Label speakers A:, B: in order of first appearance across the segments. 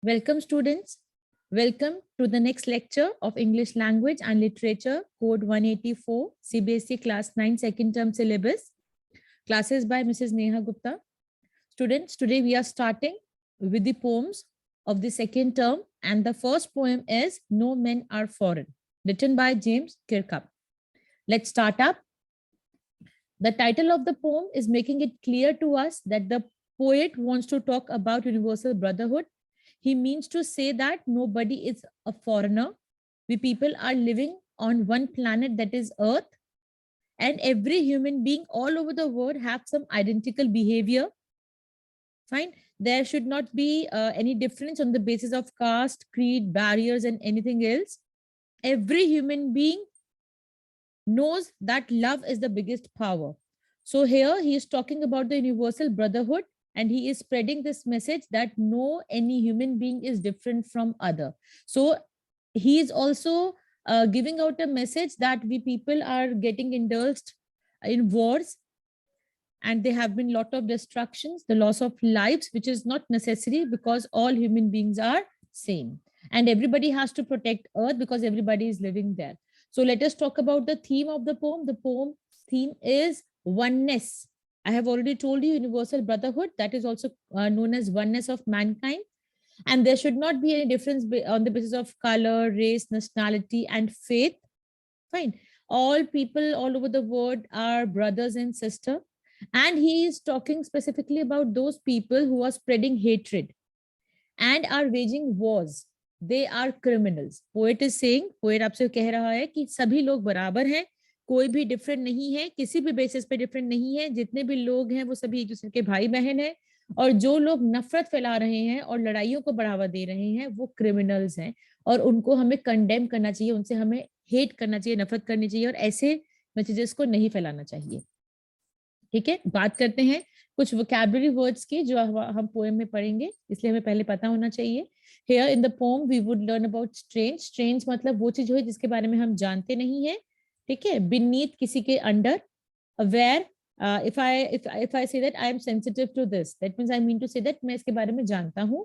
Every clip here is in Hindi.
A: Welcome students. Welcome to the next lecture of English Language and Literature Code 184 CBSE Class 9 second term syllabus. Classes by Mrs. Neha Gupta. Students, today we are starting with the poems of the second term, and the first poem is No Men Are Foreign, written by James Kirkup. Let's start up. The title of the poem is making it clear to us that the poet wants to talk about universal brotherhood. He means to say that nobody is a foreigner. We people are living on one planet, that is Earth, and every human being all over the world have some identical behavior. Fine. There should not be any difference on the basis of caste, creed, barriers, and anything else. Every human being knows that love is the biggest power. So here he is talking about the universal brotherhood, and he is spreading this message that no any human being is different from other. So he is also giving out a message that we people are getting indulged in wars, and there have been lot of destructions, the loss of lives, which is not necessary because all human beings are same, and everybody has to protect Earth because everybody is living there. So let us talk about the theme of the poem. The poem theme is oneness. I have already told you universal brotherhood, that is also known as oneness of mankind. And there should not be any difference on the basis of color, race, nationality, and faith. Fine. All people all over the world are brothers and sisters. And he is talking specifically about those people who are spreading hatred and are waging wars. They are criminals. Poet is saying, poet आपसे कह रहा है कि सभी लोग बराबर हैं, कोई भी डिफरेंट नहीं है, किसी भी बेसिस पे डिफरेंट नहीं है, जितने भी लोग हैं वो सभी एक दूसरे के भाई बहन हैं, और जो लोग नफरत फैला रहे हैं और लड़ाइयों को बढ़ावा दे रहे हैं वो क्रिमिनल्स हैं, और उनको हमें कंडेम करना चाहिए, उनसे हमें हेट करना चाहिए, नफरत करनी चाहिए, और ऐसे मैसेजेस को नहीं फैलाना चाहिए. ठीक है, बात करते हैं कुछ वोकैबुलरी वर्ड्स की जो हम पोएम में पढ़ेंगे, इसलिए हमें पहले पता होना चाहिए. Here in the poem we would learn about strange. Strange मतलब वो चीज हो जिसके बारे में हम जानते नहीं है. ठीक है, beneath किसी के under. Aware, if I say that I am sensitive to this, that means I mean to say that मैं इसके बारे में जानता हूँ.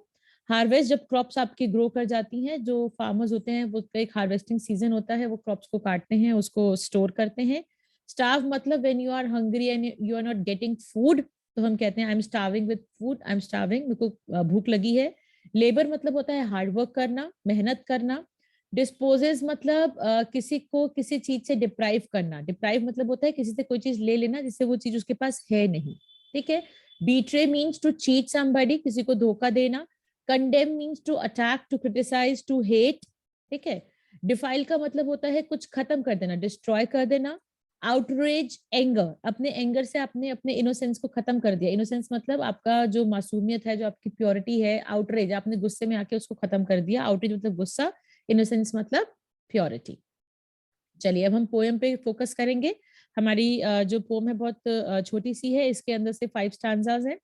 A: हार्वेस्ट, जब क्रॉप्स आपकी ग्रो कर जाती हैं, जो फार्मर्स होते हैं वो एक हार्वेस्टिंग सीजन होता है, वो क्रॉप्स को काटते हैं, उसको स्टोर करते हैं. स्टार्व मतलब when you are hungry and you are not getting food, तो हम कहते हैं I am starving with food, I am starving, मेरे को भूख लगी है. लेबर मतलब होता है हार्ड वर्क करना, मेहनत करना. डिस्पोजेस मतलब किसी को किसी चीज से डिप्राइव करना. डिप्राइव मतलब होता है किसी से कोई चीज ले लेना जिससे वो चीज उसके पास है नहीं. ठीक है. Betray means to cheat somebody, किसी को धोखा देना. Condemn means to attack, to criticise, to hate. ठीक है. डिफाइल का मतलब होता है कुछ खत्म कर देना, डिस्ट्रॉय कर देना. आउटरेज, एंगर, अपने एंगर से आपने अपने इनोसेंस को खत्म कर दिया. इनोसेंस मतलब आपका जो मासूमियत है, जो आपकी प्योरिटी है. आउटरेज, आपने गुस्से में आके उसको खत्म कर दिया. आउटरेज मतलब गुस्सा, इनोसेंस मतलब प्योरिटी. चलिए अब हम पोएम पे फोकस करेंगे. हमारी जो पोएम है बहुत छोटी सी है, इसके अंदर से 5 स्टैंजास हैं,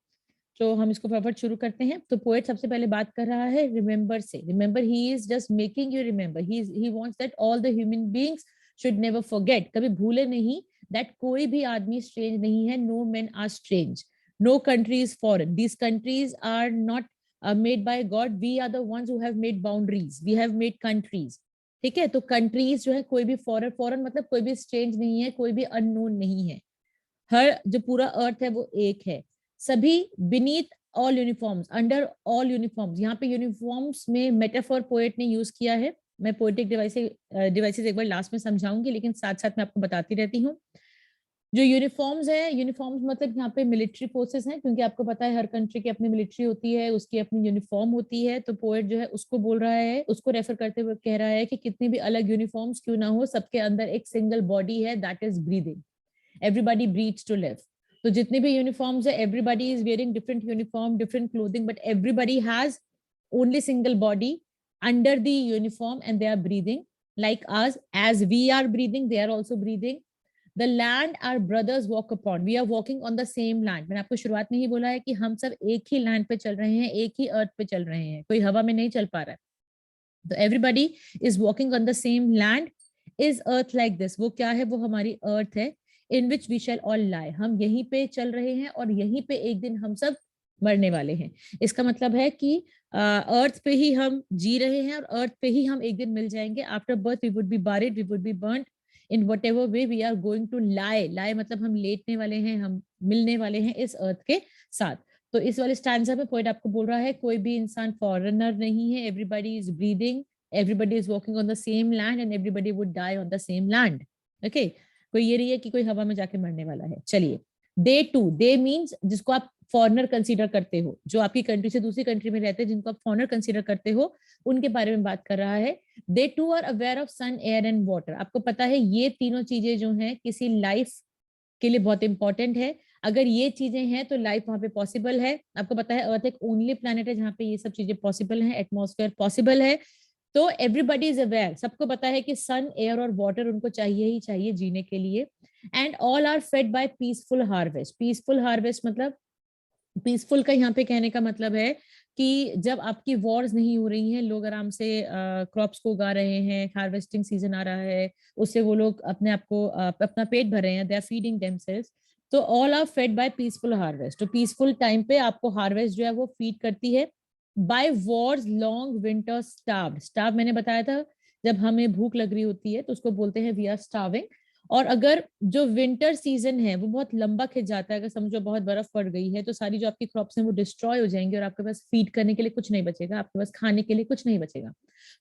A: तो हम इसको फटाफट शुरू करते हैं. तो पोएट सबसे पहले बात कर रहा है रिमेंबर से. Remember, he is just making you remember. He wants that all the human beings should never forget, कभी भूले नहीं, that कोई भी आदमी strange नहीं है. No men are strange. No country is foreign. These countries are not made by God. We are the ones who have made boundaries. We have made countries. ठीक है. तो countries जो है, कोई भी foreign मतलब कोई भी strange नहीं है, कोई भी unknown नहीं है. हर जो पूरा अर्थ है वो एक है. सभी beneath all uniforms, under all uniforms. यहाँ पे uniforms में metaphor poet ने use किया है. मैं पोएटिक डिवाइसेस एक बार लास्ट में समझाऊंगी, लेकिन साथ साथ मैं आपको बताती रहती हूँ. जो यूनिफॉर्म्स है, यूनिफॉर्म्स मतलब यहाँ पे मिलिट्री फोर्सेस हैं, क्योंकि आपको पता है हर कंट्री की अपनी मिलिट्री होती है, उसकी अपनी यूनिफॉर्म होती है. तो पोएट जो है उसको बोल रहा है, उसको रेफर करते हुए कह रहा है कि कितनी भी अलग यूनिफॉर्म्स क्यों ना हो, सबके अंदर एक सिंगल बॉडी है, that is breathing. Everybody breathes to live. तो जितने भी यूनिफॉर्म्स है, everybody is wearing different uniform, different clothing, but everybody has only single body under the uniform, and they are breathing like us. As we are breathing, they are also breathing. The land our brothers walk upon, we are walking on the same land. मैंने आपको शुरुआत में ही बोला है कि हम सब एक ही लैंड पे चल रहे हैं, एक ही अर्थ पे चल रहे हैं, कोई हवा में नहीं चल पा रहा है. तो everybody is walking on the same land. Is earth like this? वो क्या है? वो हमारी अर्थ है. In which we shall all lie. हम यहीं पे चल रहे हैं और यहीं पे एक दिन हम सब मरने वाले हैं। इसका मतलब है कि अर्थ पे ही हम जी रहे हैं और अर्थ पे ही हम एक दिन मिल जाएंगे। After birth we would be buried, we would be burned in whatever way we are going to lie. Lie मतलब हम लेटने वाले हैं, हम मिलने वाले हैं इस अर्थ के साथ। तो इस वाले स्टैंजा में पोएट आपको बोल रहा है कोई भी इंसान फॉरेनर नहीं है, everybody is breathing, everybody is walking on the same land and everybody would die on the same land. Okay, कोई ये नहीं है कि कोई हवा में जाके मरने वाला है। चलिए, दे टू, दे मीन्स जिसको आप फॉरेनर कंसीडर करते हो, जो आपकी कंट्री से दूसरी कंट्री में रहते हैं, जिनको आप फॉरेनर कंसीडर करते हो, उनके बारे में बात कर रहा है। They too are aware of sun, air and water. आपको पता है ये तीनों चीजें जो हैं किसी लाइफ के लिए बहुत इंपॉर्टेंट है। अगर ये चीजें हैं तो लाइफ वहां पे पॉसिबल है। आपको पता है अर्थ एक ओनली प्लैनेट है जहाँ पे ये सब चीजें पॉसिबल हैं, एटमॉस्फेयर पॉसिबल है। तो एवरीबडी इज अवेयर, सबको पता है कि सन, एयर और वाटर उनको चाहिए ही चाहिए जीने के लिए। And all are fed by peaceful harvest. Peaceful harvest मतलब, पीसफुल का यहाँ पे कहने का मतलब है कि जब आपकी वॉर्स नहीं हो रही हैं, लोग आराम से क्रॉप्स को उगा रहे हैं, हार्वेस्टिंग सीजन आ रहा है, उससे वो लोग अपने आप को अपना पेट भर रहे हैं, दे आर फीडिंग देमसेल्व्स। तो all are fed by peaceful harvest. तो पीसफुल टाइम पे आपको हार्वेस्ट जो है वो फीड करती है। By wars long winter starved. Starve मैंने बताया था, जब हमें भूख लग रही होती है तो उसको बोलते हैं वी आर स्टार्विंग। और अगर जो विंटर सीजन है वो बहुत लंबा खिंच जाता है, अगर समझो बहुत बर्फ पड़ गई है, तो सारी जो आपकी क्रॉप्स हैं वो डिस्ट्रॉय हो जाएंगी और आपके पास फीड करने के लिए कुछ नहीं बचेगा, आपके पास खाने के लिए कुछ नहीं बचेगा।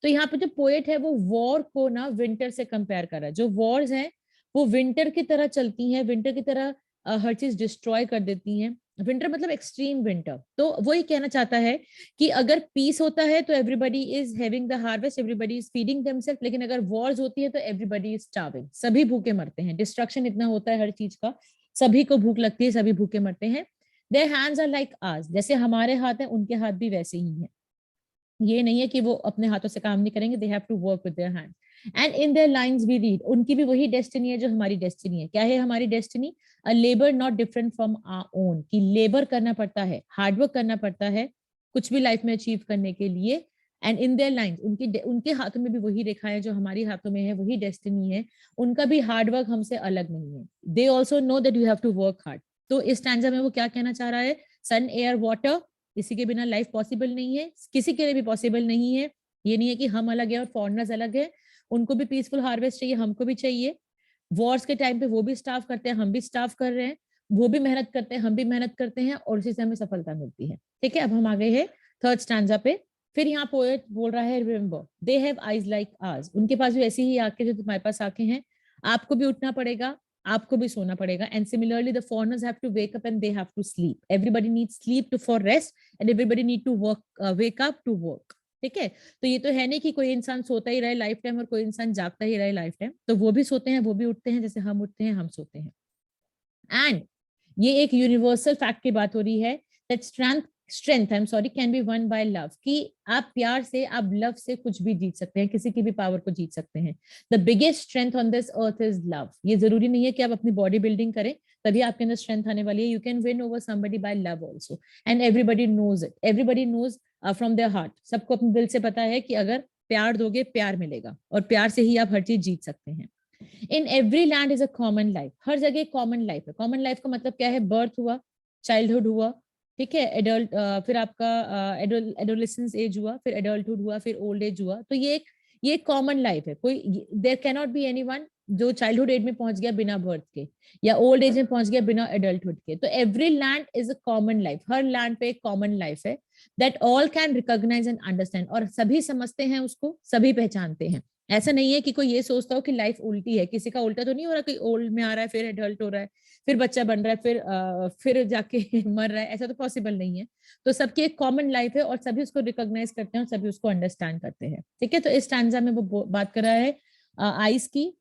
A: तो यहाँ पे जो पोएट है वो वॉर को ना विंटर से कंपेयर कर रहा है। जो वॉर्स हैं वो विंटर की तरह चलती हैं, विंटर की तरह हर चीज डिस्ट्रॉय कर देती हैं। विंटर मतलब एक्सट्रीम विंटर। तो वही कहना चाहता है कि अगर पीस होता है तो everybody is having the harvest, everybody is feeding themself, लेकिन अगर वॉर्स होती है तो एवरीबडी इज स्टार्विंग, सभी भूखे मरते हैं। डिस्ट्रक्शन इतना होता है हर चीज का, सभी को भूख लगती है, सभी भूखे मरते हैं। Their hands are like ours, जैसे हमारे हाथ हैं उनके हाथ भी वैसे ही हैं। ये नहीं है कि वो अपने हाथों से काम नहीं करेंगे, they have to work with their hand. And in their lines we read, उनकी भी वही डेस्टिनी है जो हमारी डेस्टिनी है। क्या है हमारी destiny? A labour not different from our own, कि लेबर करना पड़ता है, हार्डवर्क करना पड़ता है कुछ भी लाइफ में अचीव करने के लिए। एंड इन देयर लाइन्स, उनकी उनके हाथों में भी वही रेखा है जो हमारी हाथों में है, वही डेस्टिनी है। उनका भी हार्डवर्क हमसे अलग नहीं है। They also know that you have to work hard. तो इस स्टैंजा में वो क्या कहना चाह रहा है? सन, एयर, वाटर, इसी के बिना लाइफ पॉसिबल नहीं है, किसी के लिए भी पॉसिबल नहीं है। ये नहीं है कि हम अलग है और फॉरेनर्स अलग है, उनको भी पीसफुल हार्वेस्ट चाहिए, हमको भी चाहिए। वॉर्स के टाइम पे वो भी स्टाफ करते हैं, हम भी स्टाफ कर रहे हैं, वो भी मेहनत करते हैं, हम भी मेहनत करते हैं, और उसी से हमें सफलता मिलती है। ठीक है, अब हम आ गए हैं थर्ड स्टैंजा पे। फिर यहाँ पोएट बोल रहा है remember they have eyes like hours, उनके पास भी ऐसी ही आंखें जो तुम्हारे पास आंखें हैं। आपको भी उठना पड़ेगा, आपको भी सोना पड़ेगा। And similarly the foreigners have to wake up and they have to sleep. Everybody needs sleep to for rest and everybody need to work, wake up to work. ठीक है, तो ये तो है नहीं कि कोई इंसान सोता ही रहे लाइफ टाइम और कोई इंसान जागता ही रहे लाइफ टाइम। तो वो भी सोते हैं, वो भी उठते हैं, जैसे हम उठते हैं हम सोते हैं। एंड ये एक यूनिवर्सल फैक्ट की बात हो रही है that strength I am sorry can be one by love, कि आप प्यार से, आप लव से कुछ भी जीत सकते हैं, किसी की भी पावर को जीत सकते हैं। The biggest strength on this earth is love. ये जरूरी नहीं है कि आप अपनी बॉडी बिल्डिंग करें तभी आपके अंदर स्ट्रेंथ आने वाली है। You can win over somebody by love also and everybody knows it, everybody knows from their heart. सबको अपने दिल से पता है कि अगर प्यार दोगे प्यार मिलेगा, और प्यार से ही आप हर चीज जीत सकते हैं। In every land is a common life, हर जगह कॉमन लाइफ है। कॉमन लाइफ का मतलब क्या है? बर्थ हुआ, चाइल्डहुड हुआ, ठीक है, एडल्ट, फिर आपका एडोलेसेंस एज हुआ, फिर एडल्टहुड हुआ, फिर ओल्ड एज हुआ। तो ये कॉमन लाइफ है। कोई there can not be anyone जो चाइल्डहुड एज में पहुंच गया बिना बर्थ के, या ओल्ड एज में पहुंच गया बिना एडल्टहुड के। तो every land is a common life, हर लैंड पे एक कॉमन लाइफ है that all can recognise and understand, और सभी समझते हैं उसको, सभी पहचानते हैं। ऐसा नहीं है कि कोई ये सोचता हो कि लाइफ उल्टी है, किसी का उल्टा तो नहीं हो रहा, कोई ओल्ड में आ रहा है फिर एडल्ट हो रहा है, फिर बच्चा बन रहा है, फिर जाके मर रहा है, ऐसा तो पॉसिबल नहीं है। तो सबकी एक कॉमन लाइफ है और सभी उसको रिकॉग्नाइज करते हैं और सभी उसको अंडरस्टैंड करते हैं। ठीक है, तो इस स्टैंजा में वो बात कर रहा है आइस की,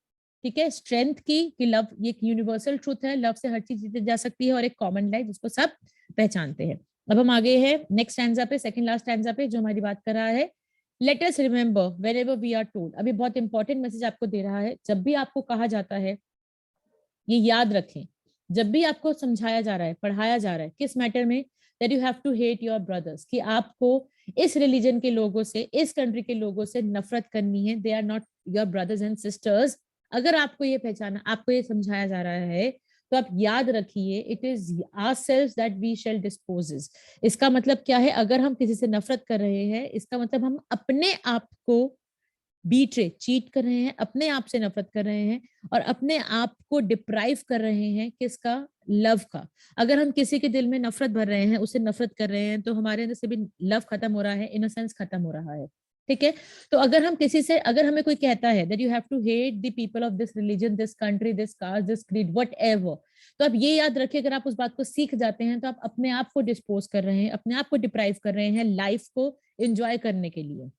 A: ठीक है, स्ट्रेंथ की, कि लव ये एक यूनिवर्सल ट्रूथ है, लव से हर चीज जीती जा सकती है, और एक कॉमन लाइफ जिसको सब पहचानते हैं। अब हम आगे हैं नेक्स्ट स्टैंजा पे, सेकंड लास्ट स्टैंजा पे, जो हमारी बात कर रहा है let us remember whenever we are told. अभी बहुत इंपॉर्टेंट मैसेज आपको दे रहा है, जब भी आपको कहा जाता है, ये याद रखें, जब भी आपको समझाया जा रहा है, पढ़ाया जा रहा है, किस मैटर में, that you have to hate your brothers, कि आपको इस रिलीजन के लोगों से, इस कंट्री के लोगों से नफरत करनी है। They are not your brothers and sisters. अगर आपको ये पहचाना, आपको ये समझाया जा रहा है, तो आप याद रखिए, it is ourselves that we shall disposes। इसका मतलब क्या है, अगर हम किसी से नफरत कर रहे हैं, इसका मतलब हम अपने आप को बीट्रे, चीट कर रहे हैं, अपने आप से नफरत कर रहे हैं और अपने आप को डिप्राइव कर रहे हैं किसका, लव का। अगर हम किसी के दिल में नफरत भर रहे हैं, उससे नफरत कर रहे हैं, तो हमारे अंदर से भी लव खत्म हो रहा है, इनोसेंस खत्म हो रहा है। ठीक है, तो अगर हम किसी से, अगर हमें कोई कहता है that you have to hate the people of this religion, this country, this caste, this creed, whatever, तो आप ये याद रखिए, अगर आप उस बात को सीख जाते हैं तो आप अपने आप को डिस्पोज कर रहे हैं, अपने आप को डिप्राइव कर रहे हैं लाइफ को एंजॉय करने के लिए।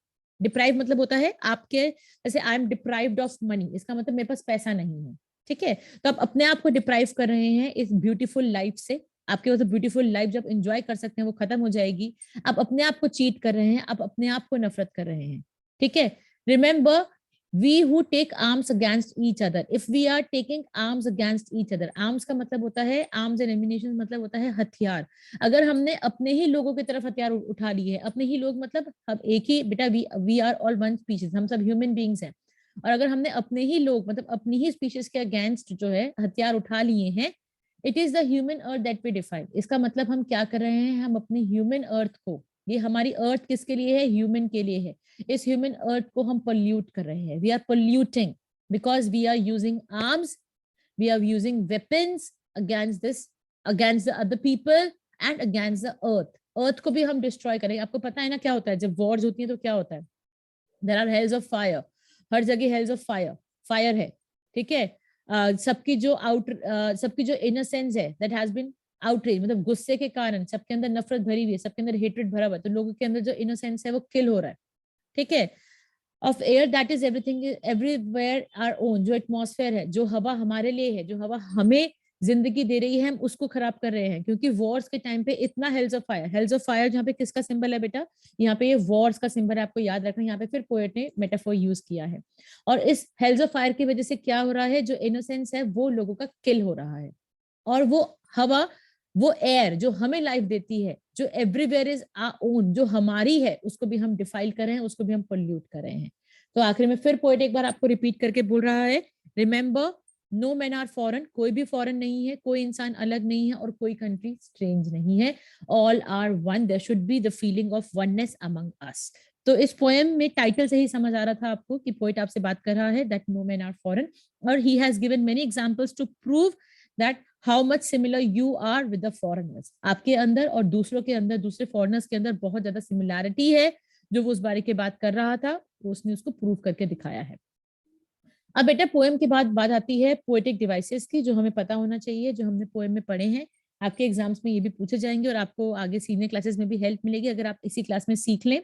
A: डिप्राइव मतलब होता है आपके, जैसे I am deprived of money, इसका मतलब मेरे पास पैसा नहीं है। ठीक है, तो आप अपने आप को डिप्राइव कर रहे हैं इस ब्यूटीफुल लाइफ से। आपके पास ब्यूटीफुल लाइफ जब एंजॉय कर सकते हैं वो खत्म हो जाएगी। आप अपने आप को चीट कर रहे हैं, आप अपने आप को नफरत कर रहे हैं। ठीक है, remember, we who take arms against each other, if we are taking arms against each other, arms का मतलब होता है, arms and ammunition मतलब होता है हथियार। अगर हमने अपने ही लोगों की तरफ हथियार उठा लिए है, अपने ही लोग मतलब हम एक ही, बेटा we are all one species, हम सब ह्यूमन बींग्स हैं, और अगर हमने अपने ही लोग मतलब अपनी ही स्पीशीज के अगेंस्ट जो है हथियार उठा लिए हैं, it is the human earth that we define. इसका मतलब हम क्या कर रहे हैं, हम अपने ह्यूमन अर्थ को, ये हमारी अर्थ किसके लिए है, ह्यूमन के लिए है, इस ह्यूमन अर्थ को हम पोल्यूट कर रहे हैं। We are polluting because we are using arms, we are using weapons against this, against the other people and against the earth. Earth को भी हम डिस्ट्रॉय करेंगे। आपको पता है ना क्या होता है जब वॉर्स होती है तो क्या होता है, देयर आर हेल्स ऑफ फायर, हर जगह हेल्स ऑफ फायर, फायर है। ठीक है, सबकी जो सबकी जो इनोसेंस है दैट हैज बीन आउटरीच, मतलब गुस्से के कारण सबके अंदर नफरत भरी हुई है, सबके अंदर हेट्रेड भरा हुआ है, तो लोगों के अंदर जो इनोसेंस है वो किल हो रहा है। ठीक है, of air that is everything everywhere our own, जो एटमॉस्फेयर है, जो हवा हमारे लिए है, जो हवा हमें जिंदगी दे रही है, हम उसको खराब कर रहे हैं। क्योंकि वॉर्स के टाइम पे इतना हेल्स ऑफ फायर, हेल्स ऑफ फायर जहाँ पे किसका सिंबल है बेटा, यहाँ पे ये वॉर्स का सिंबल है, आपको याद रखना। यहाँ पे फिर पोएट ने मेटाफोर यूज किया है, और इस हेल्स ऑफ फायर की वजह से क्या हो रहा है, जो इनोसेंस है वो लोगों का किल हो रहा है। और वो हवा, वो एयर जो हमें लाइफ देती है, जो एवरीवेयर इज आवर ओन, जो हमारी है, उसको भी हम डिफाइल कर रहे हैं, उसको भी हम पोल्यूट कर रहे हैं। तो आखिर में फिर पोएट एक बार आपको रिपीट करके बोल रहा है, remember, no man are foreign, कोई भी फॉरेन नहीं है, कोई इंसान अलग नहीं है और कोई कंट्री स्ट्रेंज नहीं है, all are one, there should be the feeling of oneness among us. तो इस पोएम में टाइटल से ही समझ आ रहा था आपको कि पोएट आपसे बात कर रहा है that no man are foreign, और he has given many examples to prove that how much similar you are with the foreigners. आपके अंदर और दूसरों के अंदर, दूसरे फॉरेनर्स के अंदर बहुत ज्यादा सिमिलैरिटी है। जो वो उस बारे की बात कर रहा था, उसने उसको प्रूव करके दिखाया है। अब बेटा पोएम के बाद बात आती है पोएटिक डिवाइसेस की, जो हमें पता होना चाहिए, जो हमने पोएम में पढ़े हैं। आपके एग्जाम्स में ये भी पूछे जाएंगे और आपको आगे सीनियर क्लासेस में भी हेल्प मिलेगी अगर आप इसी क्लास में सीख लें।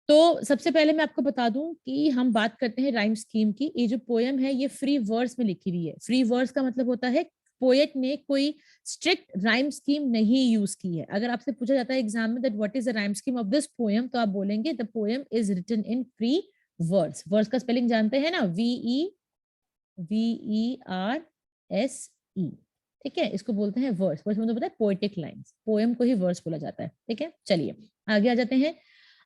A: तो सबसे पहले मैं आपको बता दूं कि हम बात करते हैं राइम स्कीम की। ये जो पोएम है ये फ्री वर्ड्स में लिखी हुई है। फ्री वर्ड्स का मतलब होता है पोएट ने कोई स्ट्रिक्ट राइम स्कीम नहीं यूज की है। अगर आपसे पूछा जाता है एग्जाम में that what is the rhyme scheme of this poem, तो आप बोलेंगे the poem is written in free words. Words का स्पेलिंग जानते हैं ना, VERSE। ठीक है, इसको बोलते हैं वर्ड्स। वर्ड्स मतलब होता है पोएटिक लाइंस, पोएम को ही वर्ड्स बोला जाता है। ठीक है, चलिए आगे आ जाते हैं।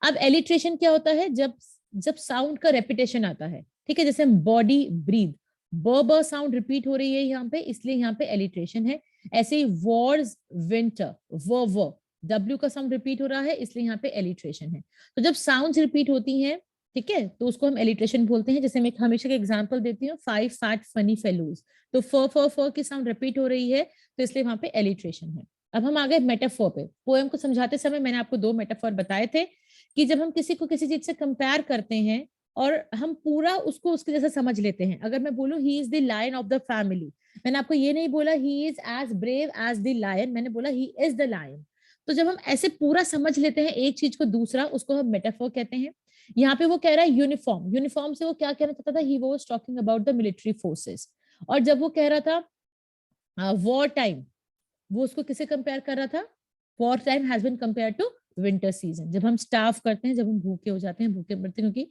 A: अब एलिट्रेशन क्या होता है, जब जब साउंड का रेपिटेशन आता है। ठीक है, जैसे बॉडी ब्रीथ, ब साउंड रिपीट हो रही है यहाँ पे, इसलिए यहाँ पे एलिट्रेशन है। ऐसे ही वॉर्स विंटर, व W का साउंड रिपीट हो रहा है, इसलिए यहाँ पे एलिट्रेशन है। तो जब साउंड्स रिपीट होती हैं, ठीक है, तो उसको हम एलिट्रेशन बोलते हैं। जैसे मैं हमेशा के एग्जांपल देती हूँ, 5 फैट फनी फेलोज, तो फ की साउंड रिपीट हो रही है, तो इसलिए वहां पे एलिट्रेशन है। अब हम आ गए मेटाफोर पे। पोएम को समझाते समय मैंने आपको 2 मेटाफोर बताए थे कि जब हम किसी को किसी चीज से कंपेयर करते हैं और हम पूरा उसको उसके जैसा समझ लेते हैं। अगर मैं बोलूं he is the lion of the family, मैंने आपको ये नहीं बोला he is as brave as the lion, मैंने बोला ही इज द लायन। तो जब हम ऐसे पूरा समझ लेते हैं एक चीज को दूसरा, उसको हम मेटाफोर कहते हैं। यहाँ पे वो कह रहा है यूनिफॉर्म, यूनिफॉर्म से वो क्या कहना चाहता था, he was talking about the military forces. और जब वो कह रहा था वॉर टाइम, वो उसको किसे कंपेयर कर रहा था, war time has been compare to winter season. जब हम स्टाफ करते हैं, जब हम भूखे हो जाते हैं, भूखे मरते हैं क्योंकि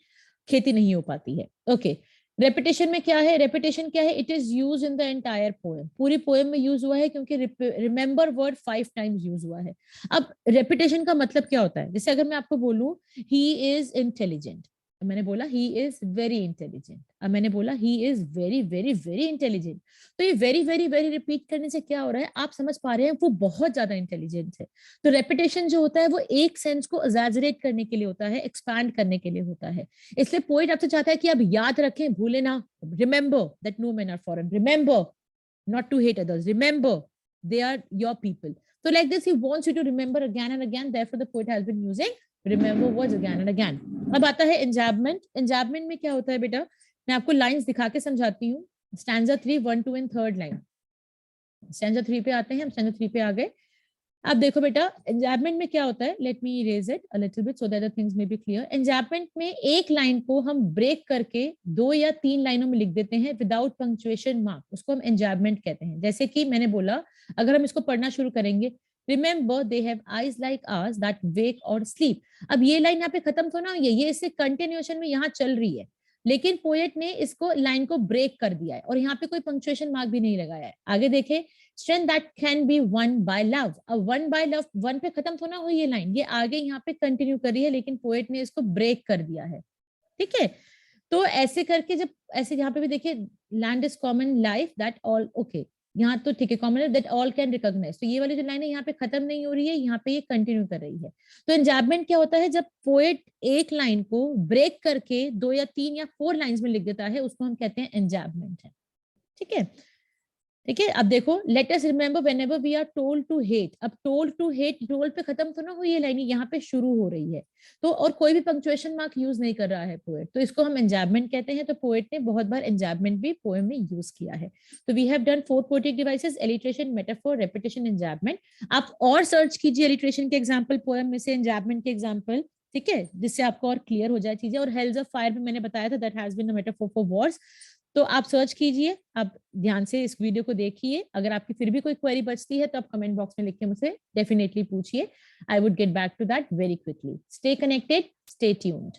A: खेती नहीं हो पाती है। ओके, रेपिटेशन में क्या है, रेपिटेशन क्या है, it is use in the entire poem, पूरी पोएम में यूज हुआ है क्योंकि रिमेंबर वर्ड 5 टाइम्स यूज हुआ है। अब रेपिटेशन का मतलब क्या होता है, जैसे अगर मैं आपको बोलूं ही इज इंटेलिजेंट, मैंने बोला ही इज वेरी इंटेलिजेंट, अब मैंने बोला he is very very very intelligent. तो ये वेरी वेरी वेरी रिपीट करने से क्या हो रहा है, आप समझ पा रहे हैं वो बहुत ज्यादा इंटेलिजेंट है। तो रेपिटेशन जो होता है वो एक सेंस को एग्जैजरेट करने के लिए होता है, एक्सपैंड करने के लिए होता है। इसलिए पोएट आपसे चाहता है कि आप याद रखें, भूले ना। Remember that no man are foreign, remember not to hate others, remember they are your people. So like this he wants you to remember again and again, therefore the poet has been using remember words again and again. अब आता है enjambment. enjambment में क्या होता है बेटा, मैं आपको लाइंस दिखा के समझाती हूँ। Stanza 3, 1, 2 and 3rd line. Stanza 3 पे आते हैं, हम स्टैंजा 3 पे आ गए। अब देखो बेटा एंजैपमेंट में क्या होता है, let me erase it a little bit so that the things may be clear. Enjambment में एक लाइन को हम ब्रेक करके 2 या 3 लाइनों में लिख देते हैं विदाउट पंक्चुएशन मार्क, उसको हम एंजैपमेंट कहते हैं। जैसे कि मैंने बोला, अगर हम इसको पढ़ना शुरू करेंगे, remember they have eyes like ours that wake or sleep. अब ये लाइन यहाँ पे खत्म तो ना हुई है, ये इससे कंटिन्यूएशन में यहाँ चल रही है, लेकिन पोएट ने इसको लाइन को ब्रेक कर दिया है और यहाँ पे कोई पंक्चुएशन मार्क भी नहीं लगाया है। आगे देखे, strength that can be won by love। अब वन बाय लव, वन पे खत्म तो ना हुई ये लाइन, ये आगे यहाँ पे कंटिन्यू कर रही है, लेकिन पोएट ने इसको ब्रेक कर दिया है। ठीक है, तो ऐसे करके जब ऐसे यहाँ पे भी देखिए, land is common life that all, okay यहाँ तो ठीक है, common that all can recognise. तो ये वाली जो लाइन है यहाँ पे खत्म नहीं हो रही है, यहाँ पे ये कंटिन्यू कर रही है। तो एंजैपमेंट क्या होता है, जब पोएट एक लाइन को ब्रेक करके 2 या 3 या 4 लाइंस में लिख देता है, उसको हम कहते हैं एंजैपमेंट है। ठीक है, ठीक है। अब देखो, let us remember whenever we are told to hate. अब टोल्ड टू हेट, टोल्ड पे खत्म तो ना हुई ये लाइन, यहाँ पे शुरू हो रही है। तो और कोई भी पंक्चुएशन मार्क यूज नहीं कर रहा है पोएट, तो इसको हम एंजैपमेंट कहते हैं। तो पोएट ने बहुत बार एंजैपमेंट भी पोएम में यूज किया है। तो we have done 4 poetic devices, alliteration, metaphor, repetition, enjambment. आप और सर्च कीजिए एलिट्रेशन के एग्जाम्पल पोएम में से, एंजैपमेंट के एग्जाम्पल, ठीक है, जिससे आपको और क्लियर हो जाए चीजें। और हेल्स ऑफ फायर भी मैंने बताया था, that has been a metaphor for wars. तो आप सर्च कीजिए, आप ध्यान से इस वीडियो को देखिए। अगर आपकी फिर भी कोई क्वेरी बचती है तो आप कमेंट बॉक्स में लिख के मुझसे डेफिनेटली पूछिए। I would get back to that very quickly. Stay connected, stay tuned.